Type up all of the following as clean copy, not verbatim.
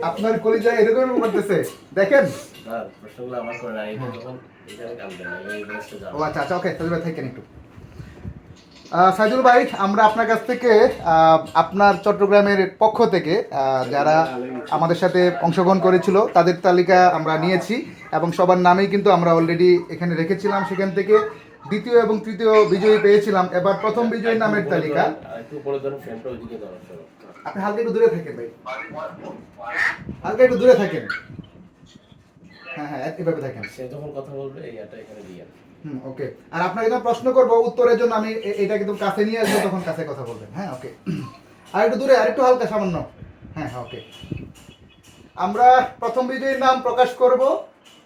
আপনার কলিজা এরকম করতেছে দেখেন। ও আচ্ছা আচ্ছা, ওকে সাইদুল ভাই থাকেন একটু। সাইদুল ভাই, আমরা আপনার কাছ থেকে আপনার চট্টগ্রামের পক্ষ থেকে যারা আমাদের সাথে অংশগ্রহণ করেছিল তাদের তালিকা আমরা নিয়েছি এবং সবার নামেই কিন্তু আমরা অলরেডি এখানে রেখেছিলাম। সেখান থেকে দ্বিতীয় এবং তৃতীয় বিজয়ী পেয়েছিলাম। এবার প্রথম বিজয়ীর নামের তালিকা। আপনি হালকা একটু দূরে থাকেন ভাই, হালকা একটু দূরে থাকেন। হ্যাঁ হ্যাঁ, এভাবে থাকেন। সে যখন কথা বলবে এইটা এখানে দিয়ে। ওকে। আর আপনাকে যখন প্রশ্ন করবো উত্তরের জন্য আমি এটা কিন্তু কাছে নিয়ে আসবো, তখন কাছে কথা বলবেন। হ্যাঁ ওকে। আর একটু দূরে, আর একটু হালকা সামান্য। হ্যাঁ হ্যাঁ ওকে। আমরা প্রথম বিজয়ীর নাম প্রকাশ করব।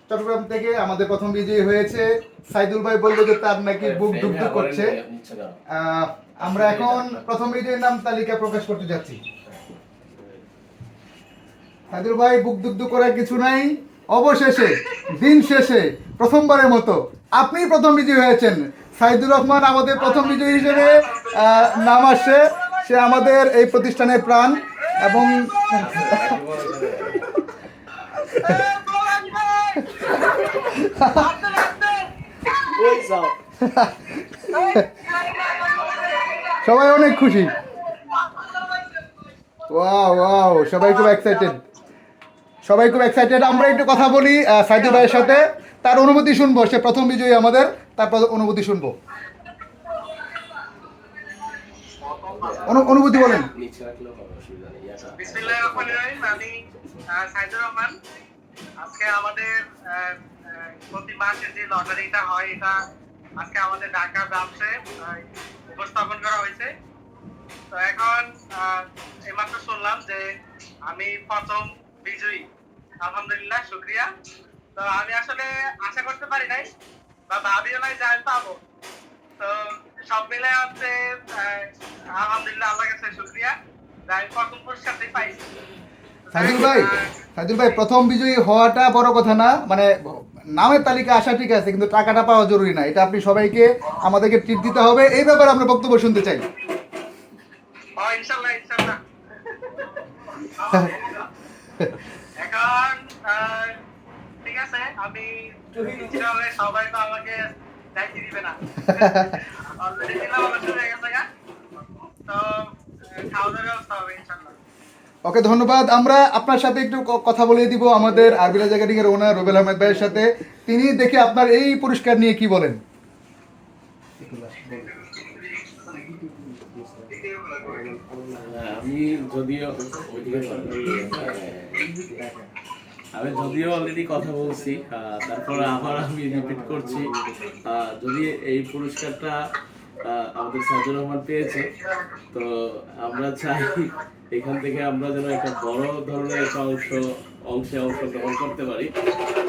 চট্টগ্রাম থেকে আমাদের প্রথম বিজয়ী হয়েছে সাইদুল ভাই। বলবো যে তার নাকি বুক ধুকধুক করছে। আমরা এখন প্রথম বিজয়ীর নাম তালিকা প্রকাশ করতে যাচ্ছি। সাইদুল ভাই, বুক ধুকধুক করার কিছু নাই। অবশেষে দিন শেষে প্রথমবারের মতো আপনি প্রথম বিজয়ী হয়েছেন। সাইদুর রহমান আমাদের প্রথম বিজয়ী হিসেবে নাম আসছে। সে আমাদের এই প্রতিষ্ঠানের প্রাণ এবং সবাই অনেক খুশি। ওয়াও ওয়াও, সবাই খুব এক্সাইটেড, সবাই খুব এক্সাইটেড। আমরা একটু কথা বলি সাইদুল ভাইয়ের সাথে, তার অনুভূতি শুনবো। সে প্রথম বিজয়ী আমাদের, তার অনুভূতি শুনবো। অনুভূতি বলেন। বিসমিল্লাহির রহমানির রহিম। আমি সাইদুর রহমান। আজকে আমাদের প্রতি মাসে যে লটারিটা হয় এটা আজকে আমাদের ঢাকা ব্রাঞ্চে উপস্থাপন করা হয়েছে। তো এখন এইমাত্র শুনলাম যে আমি প্রথম বিজয়ী। আলহামদুলিল্লাহ, শুকরিয়া। তো আমি আসলে আশা করতে পারি নাই বা ভাবিও নাই যে আমি পাবো। তো সব মিলে হচ্ছে আলহামদুলিল্লাহ, আল্লাহর কাছে শুকরিয়া যে আমি প্রথম পুরস্কারটাই পাইছি। সাইদুল ভাই, প্রথম বিজয়ী হওয়াটা বড় কথা না, মানে নামের তালিকা আসা ঠিক আছে, কিন্তু টাকাটা পাওয়া জরুরি না। এটা আপনি সবাইকে আমাদেরকে ট্রিট দিতে হবে। এই ব্যাপারে আমরা বক্তব্য শুনতে চাই। ইনশাআল্লাহ ইনশাআল্লাহ। এখন ঠিক আছে, আমি সবাই তো আমাকে দায়িত্ব দিবে না। অলরেডি দিলাম, আমার শুরু হয়ে গেছে। তো খাওয়া দাওয়ার ব্যবস্থা হবে ইনশাআল্লাহ। ওকে, ধন্যবাদ। আমরা আপনার সাথে একটু কথা বলে দিব আমাদের আরবিলা জায়গাটিং এর ওনার রুবেল আহমেদ ভাইয়ের সাথে। তিনি দেখে আপনার এই পুরস্কার নিয়ে কি বলেন। আমি যদিও অলরেডি কথা বলছি, তারপরে আবার আমি রিপিট করছি, যদি এই পুরস্কারটা আমাদের সাইদুর রহমান পেয়েছে, তো আমরা চাই এখান থেকে আমরা যেন একটা বড় ধরনের একটা অংশে অংশগ্রহণ করতে পারি।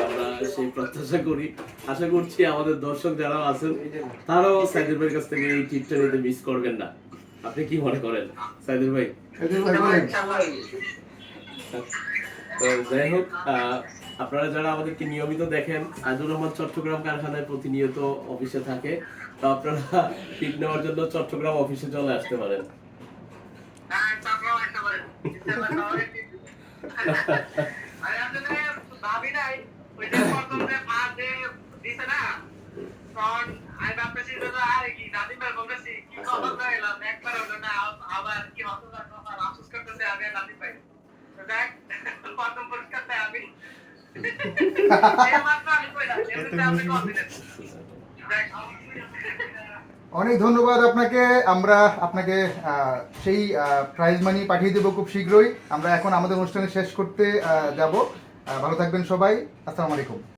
আমরা সেই প্রত্যাশা করি। আশা করছি আমাদের দর্শক যারা আছেন তারাও সাইদুর ভাইয়ের কাছ থেকে এই টিপটা নিতে মিস করবেন না। আপনি কি মনে করেন সাইদুর ভাই? তো যাই হোক, আপনারা যারা আমাদেরকে নিয়মিত দেখেন, সাইদুর রহমান চট্টগ্রাম কারখানায় প্রতিনিয়ত অফিসে থাকে, তো আপনারা টিপ নেওয়ার জন্য চট্টগ্রাম অফিসে চলে আসতে পারেন। অনেক ধন্যবাদ আপনাকে। আমরা আপনাকে সেই প্রাইজ মানি পাঠিয়ে দেবো খুব শীঘ্রই। আমরা এখন আমাদের অনুষ্ঠানে শেষ করতে যাব। ভালো থাকবেন সবাই। আসসালামু আলাইকুম।